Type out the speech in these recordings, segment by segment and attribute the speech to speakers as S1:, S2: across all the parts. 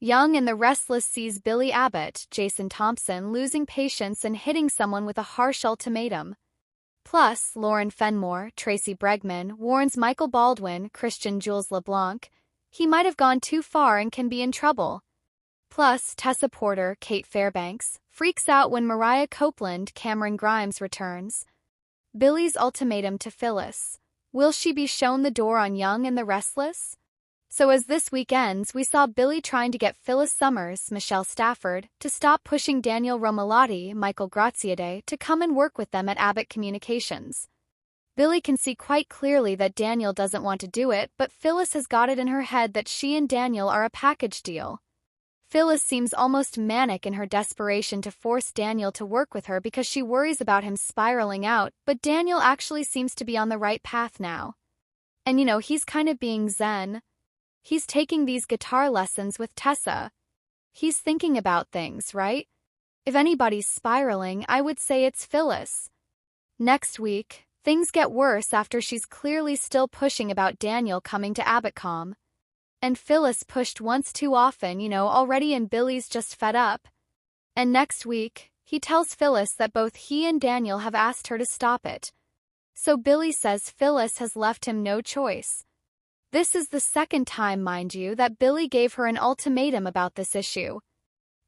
S1: Young and the Restless sees Billy Abbott, Jason Thompson, losing patience and hitting someone with a harsh ultimatum. Plus, Lauren Fenmore, Tracy Bregman, warns Michael Baldwin, Christian Jules LeBlanc, he might have gone too far and can be in trouble. Plus, Tessa Porter, Kate Fairbanks, freaks out when Mariah Copeland, Cameron Grimes returns. Billy's ultimatum to Phyllis. Will she be shown the door on Young and the Restless? So as this week ends, we saw Billy trying to get Phyllis Summers, Michelle Stafford, to stop pushing Daniel Romalotti, Michael Graziadei, to come and work with them at Abbott Communications. Billy can see quite clearly that Daniel doesn't want to do it, but Phyllis has got it in her head that she and Daniel are a package deal. Phyllis seems almost manic in her desperation to force Daniel to work with her because she worries about him spiraling out, but Daniel actually seems to be on the right path now. And he's kind of being zen. He's taking these guitar lessons with Tessa. He's thinking about things, right? If anybody's spiraling, I would say it's Phyllis. Next week, things get worse after she's clearly still pushing about Daniel coming to AbbottCom. And Phyllis pushed once too often, already, and Billy's just fed up. And next week, he tells Phyllis that both he and Daniel have asked her to stop it. So Billy says Phyllis has left him no choice. This is the second time, mind you, that Billy gave her an ultimatum about this issue.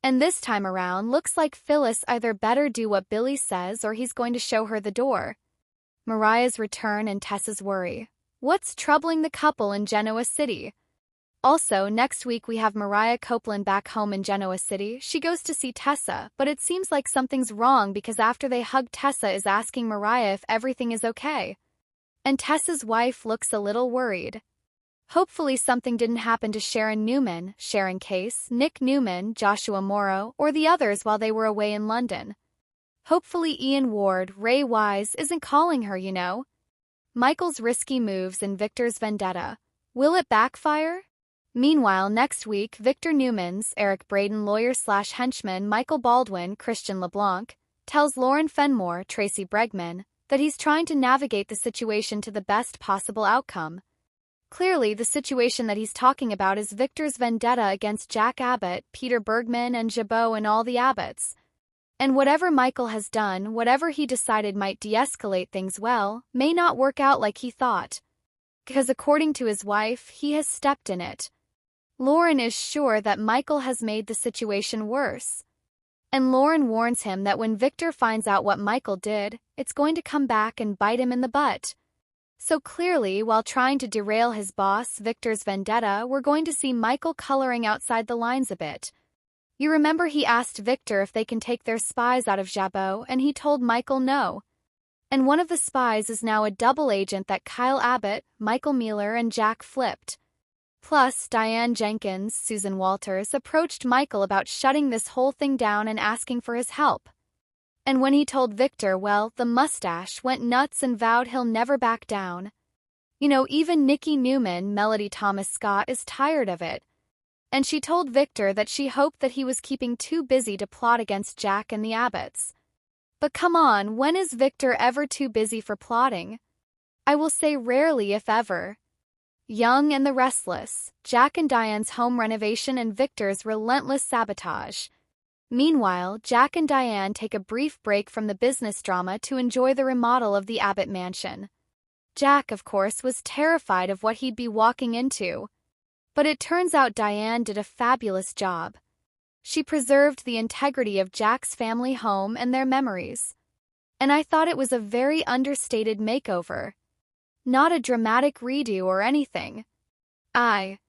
S1: And this time around, looks like Phyllis either better do what Billy says or he's going to show her the door. Mariah's return and Tessa's worry. What's troubling the couple in Genoa City? Also, next week we have Mariah Copeland back home in Genoa City. She goes to see Tessa, but it seems like something's wrong because after they hug, Tessa is asking Mariah if everything is okay. And Tessa's wife looks a little worried. Hopefully something didn't happen to Sharon Newman, Sharon Case, Nick Newman, Joshua Morrow, or the others while they were away in London. Hopefully Ian Ward, Ray Wise, isn't calling her. Michael's risky moves and Victor's vendetta. Will it backfire? Meanwhile, next week, Victor Newman's, Eric Braden lawyer/henchman Michael Baldwin, Christian LeBlanc, tells Lauren Fenmore, Tracy Bregman, that he's trying to navigate the situation to the best possible outcome. Clearly, the situation that he's talking about is Victor's vendetta against Jack Abbott, Peter Bergman, and Jabot and all the Abbotts. And whatever Michael has done, whatever he decided might de-escalate things well, may not work out like he thought. Because according to his wife, he has stepped in it. Lauren is sure that Michael has made the situation worse. And Lauren warns him that when Victor finds out what Michael did, it's going to come back and bite him in the butt. So clearly, while trying to derail his boss, Victor's vendetta, we're going to see Michael coloring outside the lines a bit. You remember he asked Victor if they can take their spies out of Jabot, and he told Michael no. And one of the spies is now a double agent that Kyle Abbott, Michael Mueller, and Jack flipped. Plus, Diane Jenkins, Susan Walters, approached Michael about shutting this whole thing down and asking for his help. And when he told Victor, well, the mustache went nuts and vowed he'll never back down. Even Nikki Newman, Melody Thomas Scott, is tired of it. And she told Victor that she hoped that he was keeping too busy to plot against Jack and the Abbotts. But come on, when is Victor ever too busy for plotting? I will say rarely, if ever. Young and the Restless, Jack and Diane's home renovation and Victor's relentless sabotage. Meanwhile, Jack and Diane take a brief break from the business drama to enjoy the remodel of the Abbott mansion. Jack, of course, was terrified of what he'd be walking into. But it turns out Diane did a fabulous job. She preserved the integrity of Jack's family home and their memories. And I thought it was a very understated makeover. Not a dramatic redo or anything. It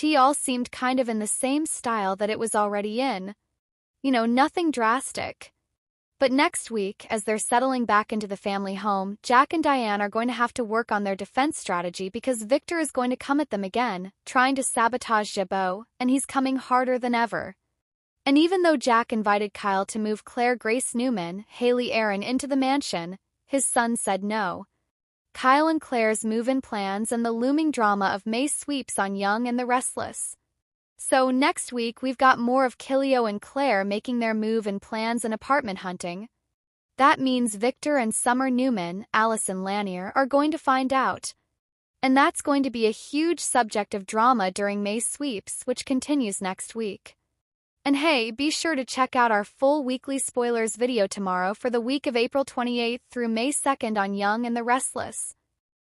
S1: all seemed kind of in the same style that it was already in. Nothing drastic. But next week, as they're settling back into the family home, Jack and Diane are going to have to work on their defense strategy because Victor is going to come at them again, trying to sabotage Jabot, and he's coming harder than ever. And even though Jack invited Kyle to move Claire Grace Newman, Haley Aaron, into the mansion, his son said no. Kyle and Claire's move-in plans and the looming drama of May sweeps on Young and the Restless. So next week we've got more of Kilio and Claire making their move and plans and apartment hunting. That means Victor and Summer Newman, Allison Lanier, are going to find out. And that's going to be a huge subject of drama during May's sweeps, which continues next week. And hey, be sure to check out our full weekly spoilers video tomorrow for the week of April 28th through May 2nd on Young and the Restless.